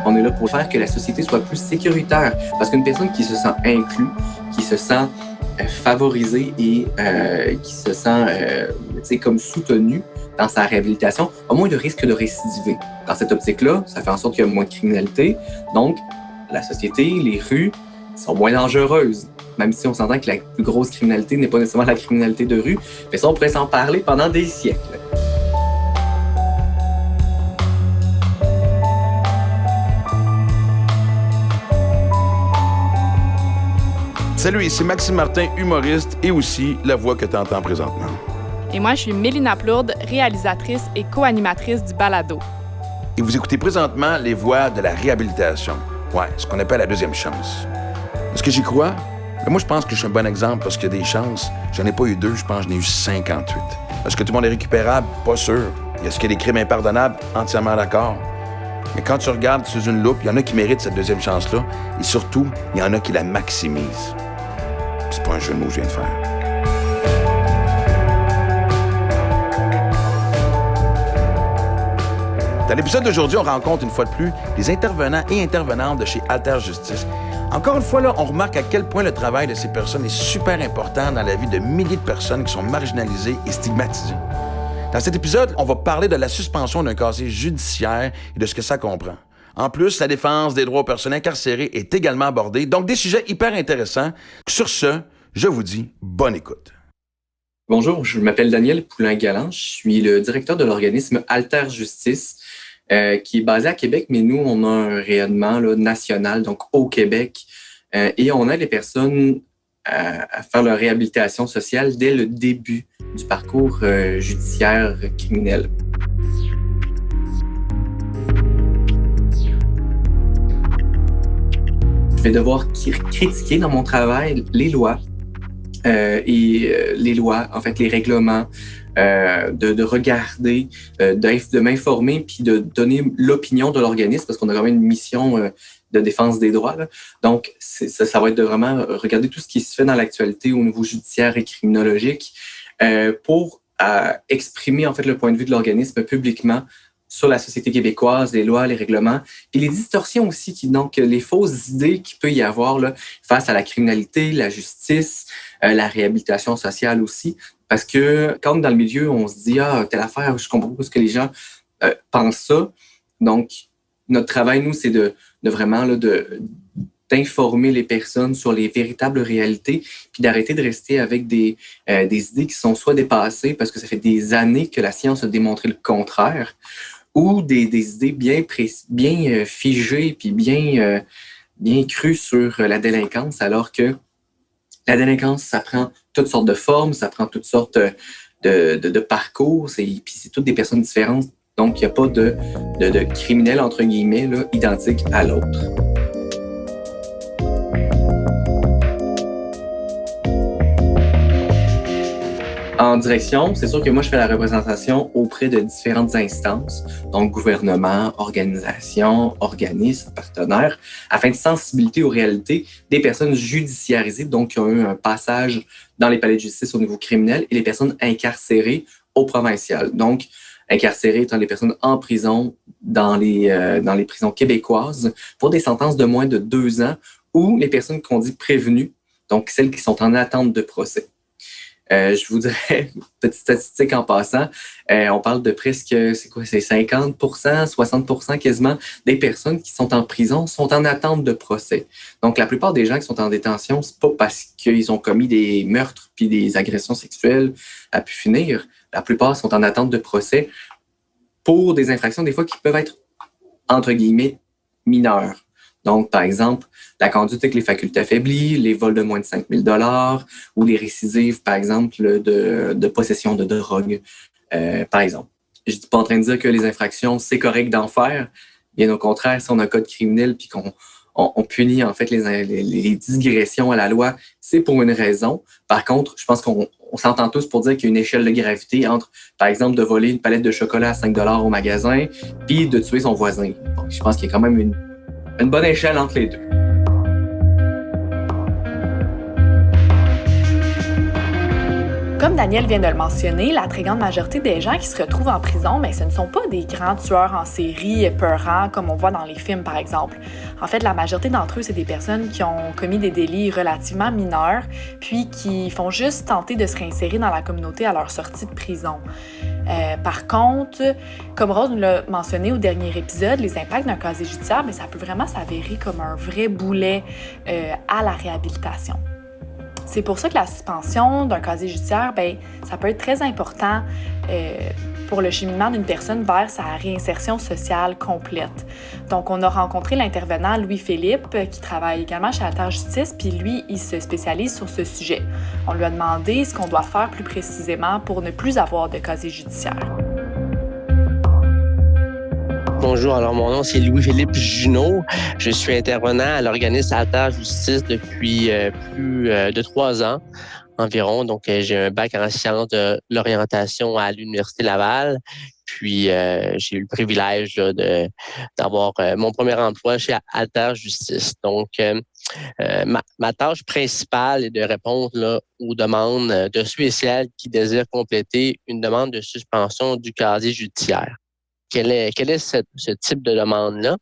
On est là pour faire que la société soit plus sécuritaire. Parce qu'une personne qui se sent inclue, qui se sent favorisée et qui se sent comme soutenue dans sa réhabilitation, a moins de risque de récidiver. Dans cette optique-là, ça fait en sorte qu'il y a moins de criminalité. Donc, la société, les rues sont moins dangereuses. Même si on s'entend que la plus grosse criminalité n'est pas nécessairement la criminalité de rue, mais ça, on pourrait s'en parler pendant des siècles. Salut, ici Maxime Martin, humoriste et aussi la voix que tu entends présentement. Et moi, je suis Mélina Plourde, réalisatrice et co-animatrice du balado. Et vous écoutez présentement les voix de la réhabilitation. Ouais, ce qu'on appelle la deuxième chance. Est-ce que j'y crois? Ben moi, je pense que je suis un bon exemple parce qu'il y a des chances. J'en ai pas eu 2, je pense que j'en ai eu 58. Est-ce que tout le monde est récupérable? Pas sûr. Est-ce qu'il y a des crimes impardonnables? Entièrement d'accord. Mais quand tu regardes sous une loupe, il y en a qui méritent cette deuxième chance-là. Et surtout, il y en a qui la maximisent. C'est pas un jeu de mots que je viens de faire. Dans l'épisode d'aujourd'hui, on rencontre une fois de plus des intervenants et intervenantes de chez Alter Justice. Encore une fois, là, on remarque à quel point le travail de ces personnes est super important dans la vie de milliers de personnes qui sont marginalisées et stigmatisées. Dans cet épisode, on va parler de la suspension d'un casier judiciaire et de ce que ça comprend. En plus, la défense des droits aux personnes incarcérées est également abordée, donc des sujets hyper intéressants. Sur ce, je vous dis bonne écoute. Bonjour, je m'appelle Daniel Poulain-Galland, je suis le directeur de l'organisme Alter Justice, qui est basé à Québec, mais nous, on a un rayonnement là, national, donc au Québec, et on aide les personnes à faire leur réhabilitation sociale dès le début du parcours judiciaire criminel. Je vais devoir critiquer dans mon travail les lois, les lois, en fait, les règlements, de regarder, de m'informer puis de donner l'opinion de l'organisme parce qu'on a quand même une mission de défense des droits. Là. Donc, ça va être de vraiment regarder tout ce qui se fait dans l'actualité au niveau judiciaire et criminologique pour exprimer en fait le point de vue de l'organisme publiquement sur la société québécoise, les lois, les règlements, puis les distorsions aussi, donc les fausses idées qu'il peut y avoir là, face à la criminalité, la justice, la réhabilitation sociale aussi. Parce que quand dans le milieu, on se dit « Ah, telle affaire, je comprends pas ce que les gens pensent ça ». Donc, notre travail, nous, c'est de vraiment d'informer les personnes sur les véritables réalités, puis d'arrêter de rester avec des idées qui sont soit dépassées, parce que ça fait des années que la science a démontré le contraire, ou des idées bien figées puis bien crues sur la délinquance, alors que la délinquance, ça prend toutes sortes de formes, ça prend toutes sortes de parcours, puis c'est toutes des personnes différentes, donc il n'y a pas de criminel, entre guillemets, là, identique à l'autre. En direction, c'est sûr que moi, je fais la représentation auprès de différentes instances, donc gouvernement, organisation, organismes, partenaires, afin de sensibiliser aux réalités des personnes judiciarisées, donc qui ont eu un passage dans les palais de justice au niveau criminel, et les personnes incarcérées au provincial. Donc, incarcérées étant les personnes en prison dans les prisons québécoises pour des sentences de moins de 2 ans, ou les personnes qu'on dit prévenues, donc celles qui sont en attente de procès. Je vous dirais, petite statistique en passant, on parle de presque, c'est 50%, 60% quasiment des personnes qui sont en prison sont en attente de procès. Donc, la plupart des gens qui sont en détention, c'est pas parce qu'ils ont commis des meurtres puis des agressions sexuelles à pu finir. La plupart sont en attente de procès pour des infractions, des fois, qui peuvent être, entre guillemets, mineures. Donc, par exemple, la conduite avec les facultés affaiblies, les vols de moins de 5 000 $ ou les récidives, par exemple, de possession de drogue, par exemple. Je ne suis pas en train de dire que les infractions, c'est correct d'en faire. Bien au contraire, si on a un code criminel puis qu'on punit en fait les digressions à la loi, c'est pour une raison. Par contre, je pense qu'on s'entend tous pour dire qu'il y a une échelle de gravité entre, par exemple, de voler une palette de chocolat à 5 $ au magasin puis de tuer son voisin. Donc, je pense qu'il y a quand même une bonne échelle entre les deux. Comme Daniel vient de le mentionner, la très grande majorité des gens qui se retrouvent en prison, mais ce ne sont pas des grands tueurs en série peurants comme on voit dans les films, par exemple. En fait, la majorité d'entre eux, c'est des personnes qui ont commis des délits relativement mineurs, puis qui font juste tenter de se réinsérer dans la communauté à leur sortie de prison. Par contre, comme Rose nous l'a mentionné au dernier épisode, les impacts d'un casier judiciaire, ça peut vraiment s'avérer comme un vrai boulet à la réhabilitation. C'est pour ça que la suspension d'un casier judiciaire, ça peut être très important pour le cheminement d'une personne vers sa réinsertion sociale complète. Donc, on a rencontré l'intervenant Louis-Philippe, qui travaille également chez Alter Justice, puis lui, il se spécialise sur ce sujet. On lui a demandé ce qu'on doit faire plus précisément pour ne plus avoir de casier judiciaire. Bonjour, alors mon nom c'est Louis-Philippe Junot. Je suis intervenant à l'organisme Alter Justice depuis plus de 3 ans environ. Donc, j'ai un bac en sciences de l'orientation à l'Université Laval. Puis, j'ai eu le privilège là, d'avoir mon premier emploi chez Alter Justice. Donc, ma tâche principale est de répondre là, aux demandes de ceux et celles qui désirent compléter une demande de suspension du casier judiciaire. Quel est ce type de demande-là?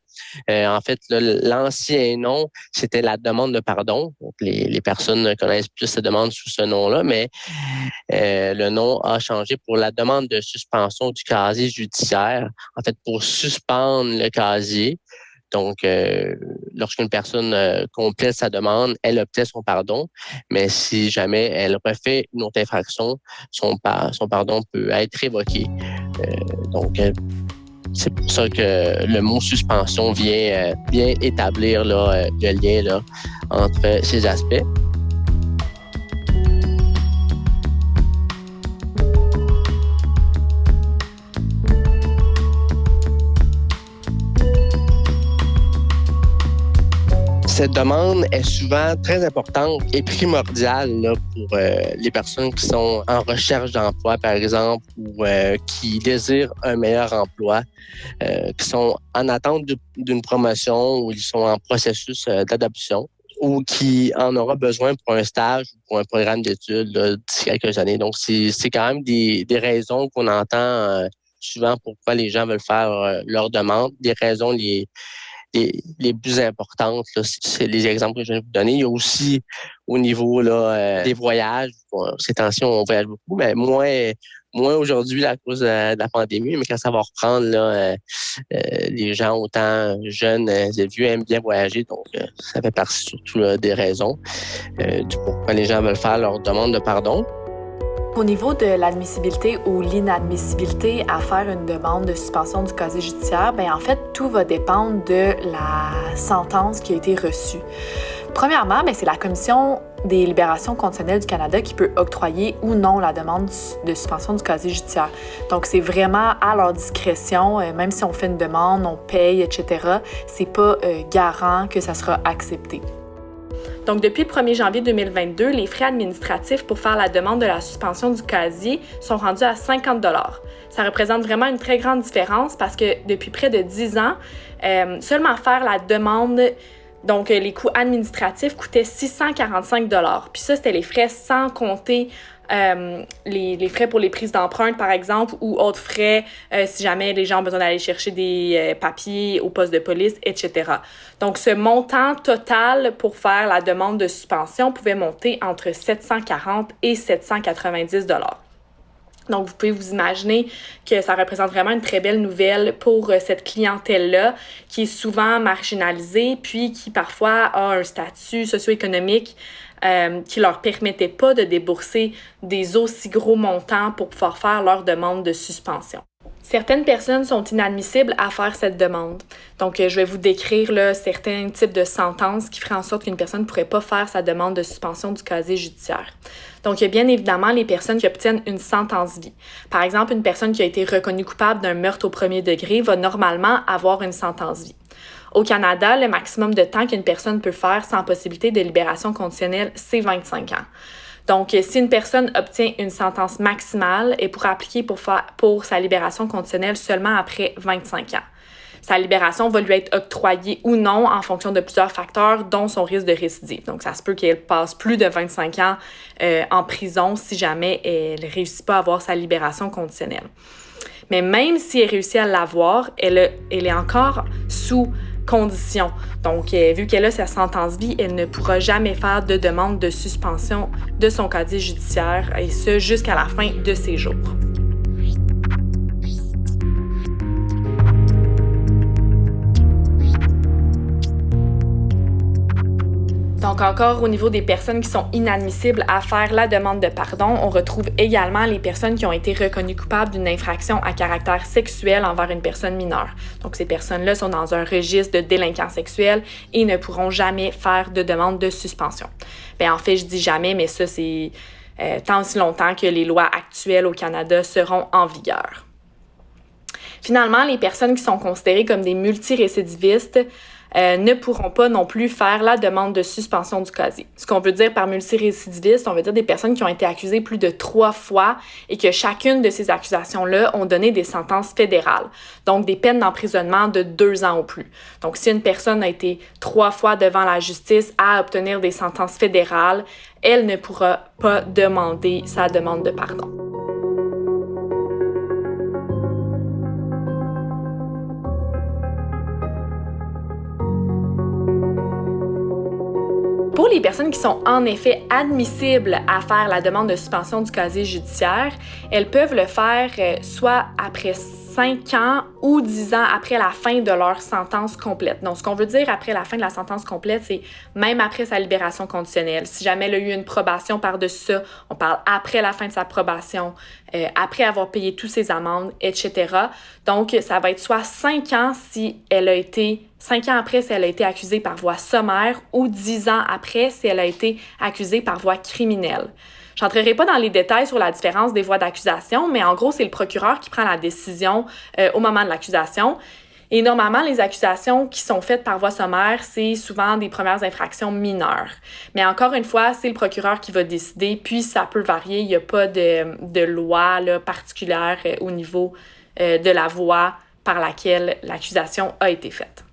En fait, là, l'ancien nom, c'était la demande de pardon. Donc, les personnes connaissent plus cette demande sous ce nom-là, mais le nom a changé pour la demande de suspension du casier judiciaire. En fait, pour suspendre le casier. Donc, lorsqu'une personne complète sa demande, elle obtient son pardon. Mais si jamais elle refait une autre infraction, son pardon peut être révoqué. Donc, c'est pour ça que le mot suspension vient établir là, le lien là, entre ces aspects. Cette demande est souvent très importante et primordiale là, pour les personnes qui sont en recherche d'emploi, par exemple, ou qui désirent un meilleur emploi, qui sont en attente d'une promotion ou ils sont en processus d'adoption ou qui en aura besoin pour un stage ou pour un programme d'études là, d'ici quelques années. Donc, c'est quand même des raisons qu'on entend souvent pourquoi les gens veulent faire leur demande, des raisons les plus importantes, là, c'est les exemples que je viens de vous donner. Il y a aussi au niveau là, des voyages. Bon, ces temps-ci, on voyage beaucoup, mais moins aujourd'hui à cause de la pandémie. Mais quand ça va reprendre, là, les gens, autant jeunes et vieux, aiment bien voyager. Donc, ça fait partie surtout là, des raisons du pourquoi les gens veulent faire leur demande de pardon. Au niveau de l'admissibilité ou l'inadmissibilité à faire une demande de suspension du casier judiciaire, en fait, tout va dépendre de la sentence qui a été reçue. Premièrement, c'est la Commission des libérations conditionnelles du Canada qui peut octroyer ou non la demande de suspension du casier judiciaire. Donc, c'est vraiment à leur discrétion. Même si on fait une demande, on paye, etc., c'est pas garant que ça sera accepté. Donc, depuis le 1er janvier 2022, les frais administratifs pour faire la demande de la suspension du casier sont rendus à 50 $. Ça représente vraiment une très grande différence parce que depuis près de 10 ans, seulement faire la demande, donc les coûts administratifs coûtaient 645 $. Puis ça, c'était les frais sans compter les frais pour les prises d'empreintes, par exemple, ou autres frais si jamais les gens ont besoin d'aller chercher des papiers au poste de police, etc. Donc, ce montant total pour faire la demande de suspension pouvait monter entre 740 et 790 $. Donc, vous pouvez vous imaginer que ça représente vraiment une très belle nouvelle pour cette clientèle-là qui est souvent marginalisée puis qui parfois a un statut socio-économique qui leur permettait pas de débourser des aussi gros montants pour pouvoir faire leur demande de suspension. Certaines personnes sont inadmissibles à faire cette demande. Donc, je vais vous décrire là, certains types de sentences qui feraient en sorte qu'une personne ne pourrait pas faire sa demande de suspension du casier judiciaire. Donc, il y a bien évidemment les personnes qui obtiennent une sentence vie. Par exemple, une personne qui a été reconnue coupable d'un meurtre au premier degré va normalement avoir une sentence vie. Au Canada, le maximum de temps qu'une personne peut faire sans possibilité de libération conditionnelle, c'est 25 ans. Donc, si une personne obtient une sentence maximale, elle pourra appliquer pour sa libération conditionnelle seulement après 25 ans. sa libération va lui être octroyée ou non en fonction de plusieurs facteurs, dont son risque de récidive. Donc, ça se peut qu'elle passe plus de 25 ans en prison si jamais elle ne réussit pas à avoir sa libération conditionnelle. Mais même si elle réussit à l'avoir, elle est encore sous condition. Donc, vu qu'elle a sa sentence vie, elle ne pourra jamais faire de demande de suspension de son casier judiciaire, et ce, jusqu'à la fin de ses jours. Donc, encore au niveau des personnes qui sont inadmissibles à faire la demande de pardon, on retrouve également les personnes qui ont été reconnues coupables d'une infraction à caractère sexuel envers une personne mineure. Donc, ces personnes-là sont dans un registre de délinquants sexuels et ne pourront jamais faire de demande de suspension. Bien, en fait, je dis jamais, mais ça, c'est tant aussi longtemps que les lois actuelles au Canada seront en vigueur. Finalement, les personnes qui sont considérées comme des multirécidivistes ne pourront pas non plus faire la demande de suspension du casier. Ce qu'on veut dire par multirécidiviste, on veut dire des personnes qui ont été accusées plus de 3 fois et que chacune de ces accusations-là ont donné des sentences fédérales, donc des peines d'emprisonnement de 2 ans ou plus. Donc, si une personne a été 3 fois devant la justice à obtenir des sentences fédérales, elle ne pourra pas demander sa demande de pardon. Pour les personnes qui sont en effet admissibles à faire la demande de suspension du casier judiciaire, elles peuvent le faire soit après 5 ans ou 10 ans après la fin de leur sentence complète. Donc, ce qu'on veut dire après la fin de la sentence complète, c'est même après sa libération conditionnelle. Si jamais elle a eu une probation par-dessus ça, on parle après la fin de sa probation, après avoir payé toutes ses amendes, etc. Donc, ça va être soit 5 ans si elle a été 5 ans après si elle a été accusée par voie sommaire ou 10 ans après si elle a été accusée par voie criminelle. Je n'entrerai pas dans les détails sur la différence des voies d'accusation, mais en gros, c'est le procureur qui prend la décision au moment de l'accusation. Et normalement, les accusations qui sont faites par voie sommaire, c'est souvent des premières infractions mineures. Mais encore une fois, c'est le procureur qui va décider, puis ça peut varier. Il n'y a pas de loi là, particulière au niveau de la voie par laquelle l'accusation a été faite.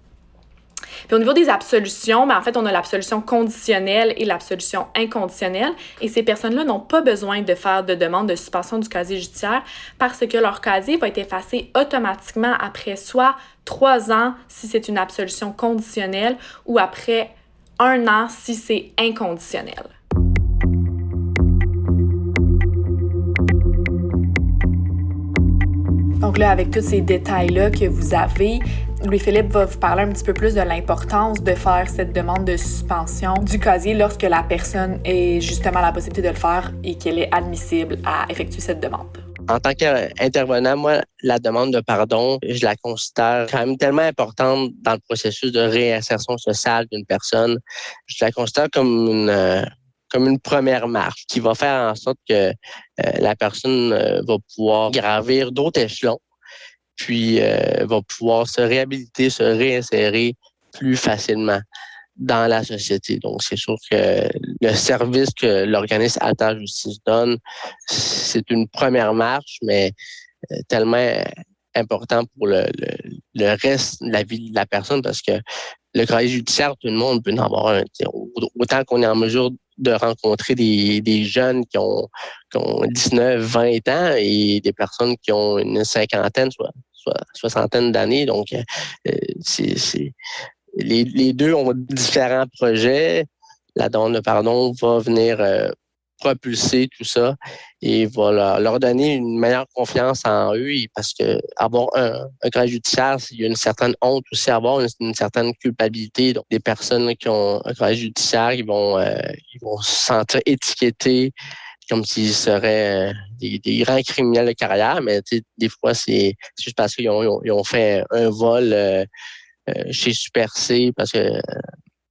Puis au niveau des absolutions, en fait, on a l'absolution conditionnelle et l'absolution inconditionnelle. Et ces personnes-là n'ont pas besoin de faire de demande de suspension du casier judiciaire parce que leur casier va être effacé automatiquement après soit 3 ans si c'est une absolution conditionnelle ou après 1 an si c'est inconditionnel. Donc là, avec tous ces détails-là que vous avez, Louis-Philippe va vous parler un petit peu plus de l'importance de faire cette demande de suspension du casier lorsque la personne ait justement la possibilité de le faire et qu'elle est admissible à effectuer cette demande. En tant qu'intervenant, moi, la demande de pardon, je la considère quand même tellement importante dans le processus de réinsertion sociale d'une personne. Je la considère comme une première marche qui va faire en sorte que la personne va pouvoir gravir d'autres échelons, puis va pouvoir se réhabiliter, se réinsérer plus facilement dans la société. Donc, c'est sûr que le service que l'organisme Alter Justice donne, c'est une première marche, mais tellement important pour le reste de la vie de la personne parce que le casier judiciaire, tout le monde peut en avoir un. Autant qu'on est en mesure de rencontrer des jeunes qui ont 19, 20 ans et des personnes qui ont une cinquantaine, soit soixantaine d'années. Donc, les deux ont différents projets. La demande de pardon va venir propulser tout ça et va leur donner une meilleure confiance en eux parce que avoir un casier judiciaire, il y a une certaine honte aussi à avoir, une certaine culpabilité. Donc, des personnes qui ont un casier judiciaire, ils vont se sentir étiquetés comme s'ils seraient des grands criminels de carrière, mais des fois, c'est juste parce qu'ils ont fait un vol chez Super C parce que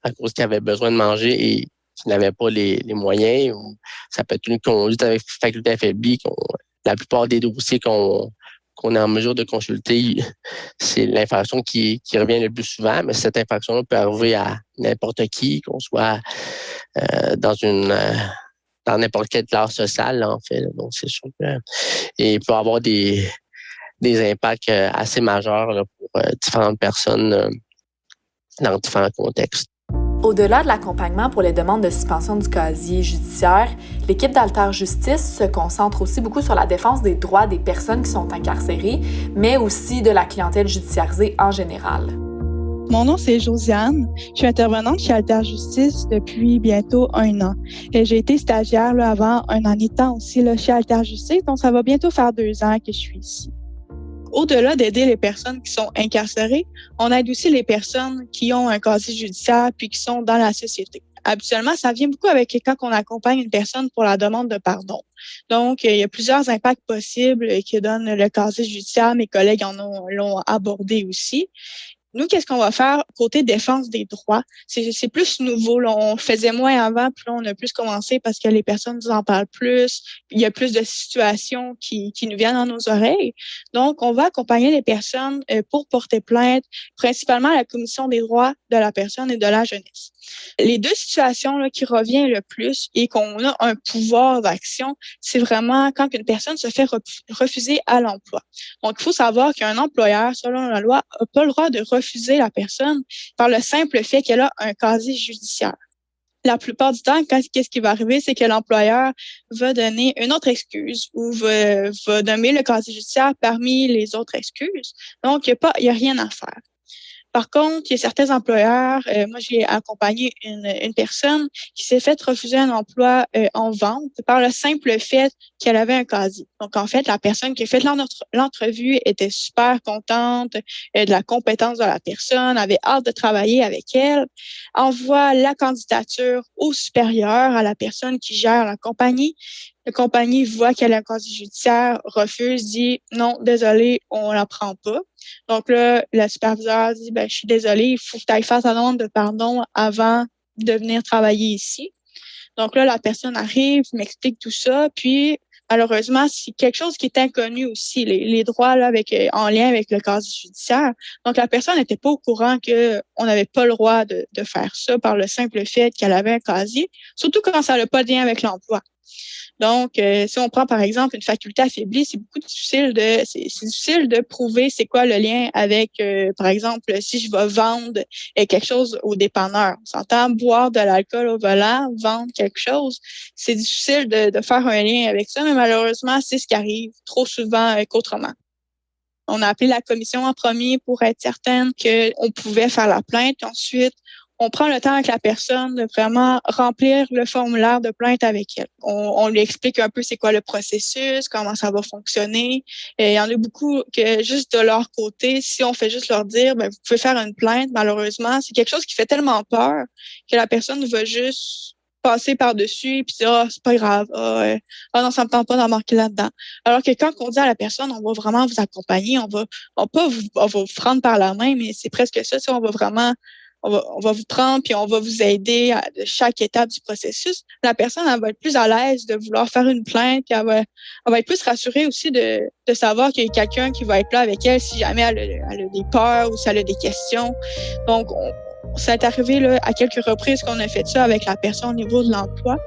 à cause qu'ils avaient besoin de manger et qu'ils n'avaient pas les moyens. Ou ça peut être une conduite avec faculté affaiblie. La plupart des dossiers qu'on est en mesure de consulter, c'est l'infraction qui revient le plus souvent, mais cette infraction-là peut arriver à n'importe qui, qu'on soit dans n'importe quelle classe sociale, là, en fait. Donc, c'est sûr que... Et il peut y avoir des des impacts assez majeurs là, pour différentes personnes dans différents contextes. Au-delà de l'accompagnement pour les demandes de suspension du casier judiciaire, l'équipe d'Alter Justice se concentre aussi beaucoup sur la défense des droits des personnes qui sont incarcérées, mais aussi de la clientèle judiciarisée en général. Mon nom, c'est Josiane. Je suis intervenante chez Alter Justice depuis bientôt 1 an. Et j'ai été stagiaire là, avant 1 an et temps aussi là, chez Alter Justice, donc ça va bientôt faire 2 ans que je suis ici. Au-delà d'aider les personnes qui sont incarcérées, on aide aussi les personnes qui ont un casier judiciaire puis qui sont dans la société. Habituellement, ça vient beaucoup avec quand on accompagne une personne pour la demande de pardon. Donc, il y a plusieurs impacts possibles que donne le casier judiciaire. Mes collègues l'ont abordé aussi. Nous, qu'est-ce qu'on va faire côté défense des droits? C'est plus nouveau. Là. On faisait moins avant, puis là, on a plus commencé parce que les personnes nous en parlent plus. Il y a plus de situations qui nous viennent dans nos oreilles. Donc, on va accompagner les personnes pour porter plainte, principalement à la Commission des droits de la personne et de la jeunesse. Les 2 situations là, qui reviennent le plus et qu'on a un pouvoir d'action, c'est vraiment quand une personne se fait refuser à l'emploi. Donc, il faut savoir qu'un employeur, selon la loi, n'a pas le droit de refuser la personne par le simple fait qu'elle a un casier judiciaire. La plupart du temps, qu'est-ce qui va arriver, c'est que l'employeur va donner une autre excuse ou va nommer le casier judiciaire parmi les autres excuses. Donc, il n'y a rien à faire. Par contre, il y a certains employeurs, moi j'ai accompagné une personne qui s'est fait refuser un emploi en vente par le simple fait qu'elle avait un casier. Donc en fait, la personne qui a fait l'entrevue était super contente de la compétence de la personne, avait hâte de travailler avec elle, envoie la candidature au supérieur, à la personne qui gère la compagnie. La compagnie voit qu'elle a un casier judiciaire, refuse, dit non, désolé, on la prend pas. Donc là, le superviseur dit je suis désolé, il faut que tu ailles faire ta demande de pardon avant de venir travailler ici. Donc là, la personne arrive, m'explique tout ça, puis malheureusement, c'est quelque chose qui est inconnu aussi, les droits là en lien avec le casier judiciaire. Donc la personne n'était pas au courant qu'on n'avait pas le droit de faire ça par le simple fait qu'elle avait un casier, surtout quand ça n'a pas de lien avec l'emploi. Donc, si on prend par exemple une faculté affaiblie, c'est difficile de prouver c'est quoi le lien avec, par exemple, si je vais vendre quelque chose au dépanneur. On s'entend boire de l'alcool au volant, vendre quelque chose. C'est difficile de faire un lien avec ça, mais malheureusement, c'est ce qui arrive trop souvent qu'autrement. On a appelé la commission en premier pour être certaine qu'on pouvait faire la plainte. Ensuite, on prend le temps avec la personne de vraiment remplir le formulaire de plainte avec elle. On lui explique un peu c'est quoi le processus, comment ça va fonctionner. Et il y en a beaucoup que juste de leur côté, si on fait juste leur dire vous pouvez faire une plainte, malheureusement, c'est quelque chose qui fait tellement peur que la personne va juste passer par-dessus et puis dire c'est pas grave, non, ça me tente pas d'embarquer là-dedans. Alors que quand on dit à la personne, on va vraiment vous accompagner, on va vous prendre par la main, mais c'est presque ça, on va vraiment on va vous prendre puis on va vous aider à chaque étape du processus. La personne, elle va être plus à l'aise de vouloir faire une plainte puis elle va être plus rassurée aussi de savoir qu'il y a quelqu'un qui va être là avec elle si jamais elle a des peurs ou si elle a des questions. Donc, ça est arrivé là, à quelques reprises qu'on a fait ça avec la personne au niveau de l'emploi.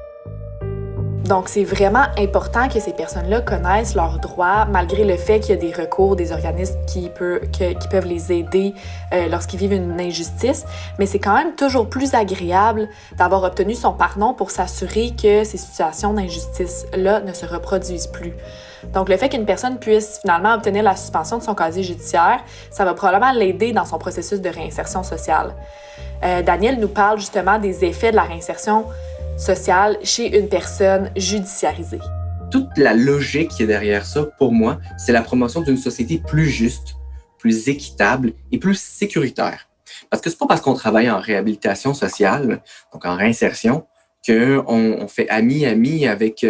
Donc, c'est vraiment important que ces personnes-là connaissent leurs droits, malgré le fait qu'il y a des recours, des organismes qui peuvent les aider lorsqu'ils vivent une injustice. Mais c'est quand même toujours plus agréable d'avoir obtenu son pardon pour s'assurer que ces situations d'injustice-là ne se reproduisent plus. Donc, le fait qu'une personne puisse finalement obtenir la suspension de son casier judiciaire, ça va probablement l'aider dans son processus de réinsertion sociale. Daniel nous parle justement des effets de la réinsertion sociale chez une personne judiciarisée. Toute la logique qui est derrière ça, pour moi, c'est la promotion d'une société plus juste, plus équitable et plus sécuritaire. Parce que c'est pas parce qu'on travaille en réhabilitation sociale, donc en réinsertion, qu'on fait ami avec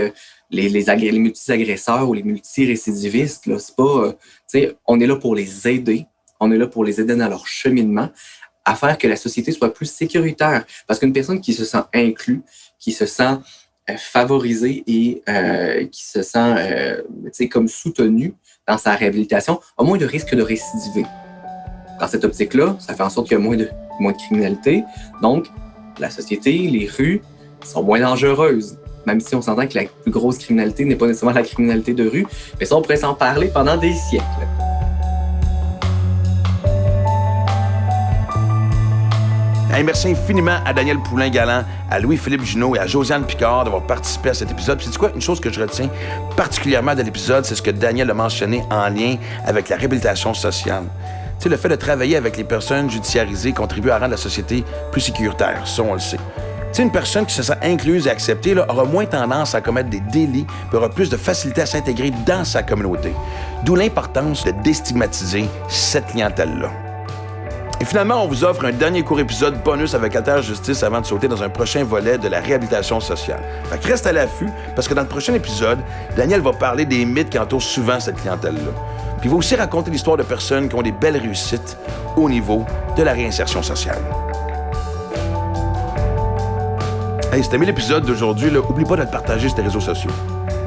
les multi-agresseurs ou les multi-récidivistes. Là. C'est pas, on est là pour les aider. On est là pour les aider dans leur cheminement à faire que la société soit plus sécuritaire. Parce qu'une personne qui se sent inclue, qui se sent favorisée et qui se sent comme soutenue dans sa réhabilitation, a moins de risques de récidiver. Dans cette optique-là, ça fait en sorte qu'il y a moins de criminalité. Donc, la société, les rues sont moins dangereuses. Même si on s'entend que la plus grosse criminalité n'est pas nécessairement la criminalité de rue, mais ça, on pourrait s'en parler pendant des siècles. Hey, merci infiniment à Daniel Poulain-Galland, à Louis-Philippe Junot et à Josiane Picard d'avoir participé à cet épisode. Puis, sais-tu quoi? Une chose que je retiens particulièrement de l'épisode, c'est ce que Daniel a mentionné en lien avec la réhabilitation sociale. Tu sais, le fait de travailler avec les personnes judiciarisées contribue à rendre la société plus sécuritaire, ça, on le sait. Tu sais, une personne qui se sent incluse et acceptée là, aura moins tendance à commettre des délits et aura plus de facilité à s'intégrer dans sa communauté. D'où l'importance de déstigmatiser cette clientèle-là. Et finalement, on vous offre un dernier court épisode bonus avec Alter Justice avant de sauter dans un prochain volet de la réhabilitation sociale. Fait que reste à l'affût, parce que dans le prochain épisode, Daniel va parler des mythes qui entourent souvent cette clientèle-là. Puis il va aussi raconter l'histoire de personnes qui ont des belles réussites au niveau de la réinsertion sociale. Hey, si t'as aimé l'épisode d'aujourd'hui, oublie pas de le partager sur tes réseaux sociaux.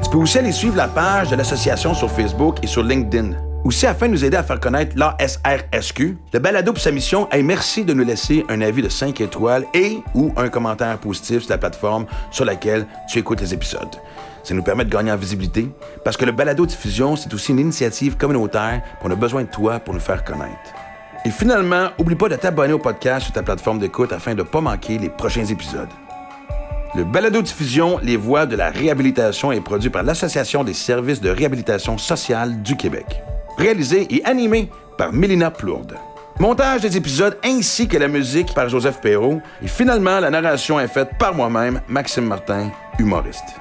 Tu peux aussi aller suivre la page de l'association sur Facebook et sur LinkedIn. Aussi, afin de nous aider à faire connaître l'ASRSQ, le balado pour sa mission, merci de nous laisser un avis de 5 étoiles et ou un commentaire positif sur la plateforme sur laquelle tu écoutes les épisodes. Ça nous permet de gagner en visibilité, parce que le balado-diffusion, c'est aussi une initiative communautaire, puis on a besoin de toi pour nous faire connaître. Et finalement, oublie pas de t'abonner au podcast sur ta plateforme d'écoute afin de ne pas manquer les prochains épisodes. Le balado-diffusion Les Voix de la réhabilitation est produit par l'Association des services de réhabilitation sociale du Québec. Réalisé et animé par Mélina Plourde. Montage des épisodes ainsi que la musique par Joseph Perrault. Et finalement, la narration est faite par moi-même, Maxime Martin, humoriste.